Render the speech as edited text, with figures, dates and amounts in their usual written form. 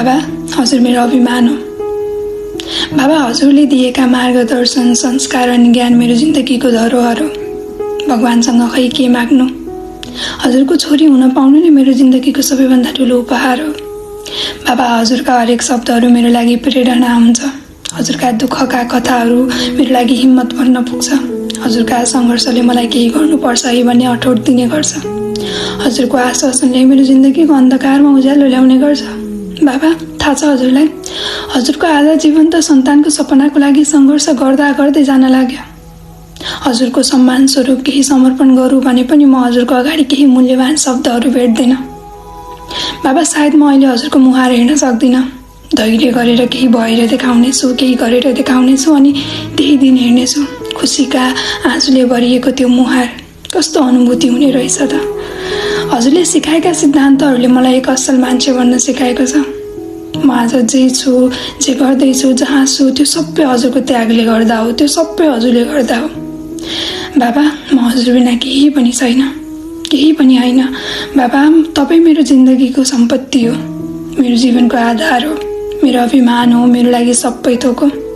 बाबा, हजुर मेरो अभिमान हो। बाबा, हजुरले दिएका मार्गदर्शन, संस्कार अनि ज्ञान मेरो जिन्दगीको धरोहर हो। भगवानसँग खै के माग्नु, हजुरको छोरी हुन पाउनु नै मेरो जिन्दगीको सबैभन्दा ठुलो उपहार हो। बाबा, हजुरका हरेक शब्दहरू मेरो लागि प्रेरणा हुन्छ। हजुरका दुःखका कथाहरू मेरो लागि हिम्मत भन्न पुग्छ। हजुरका सङ्घर्षले मलाई केही गर्नुपर्छ है भन्ने अठोट दिने गर्छ। हजुरको आश्वासनले मेरो जिन्दगीको अन्धकारमा उज्यालो ल्याउने गर्छ। बाबा, थाहा छ हजुरलाई, हजुरको आधा जीवन त सन्तानको सपनाको लागि सङ्घर्ष गर्दा गर्दै जान लाग्यो। हजुरको सम्मान स्वरूप केही समर्पण गरौँ भने पनि म हजुरको अगाडि केही मूल्यवान शब्दहरू भेट्दिनँ। बाबा, सायद म अहिले हजुरको मुहार हेर्न सक्दिनँ। धैर्य गरेर केही भएर देखाउनेछु, केही गरेर देखाउनेछु अनि त्यही दिन हेर्नेछु खुसीका आँसुले भरिएको त्यो मुहार। कस्तो अनुभूति हुने रहेछ त। हजुरले सिकाएका सिद्धान्तहरूले मलाई एक असल मान्छे बन्न सिकाएको छ। म आज जे छु, जे गर्दैछु, जहाँ छु, त्यो सबै हजुरको त्यागले गर्दा हो। त्यो सबै हजुरले गर्दा हो। बाबा, म हजुर बिना केही पनि छैन, केही पनि होइन। बाबा, तपाईँ मेरो जिन्दगीको सम्पत्ति हो, मेरो जीवनको आधार हो, मेरो अभिमान हो, मेरो लागि सबै थोक हो।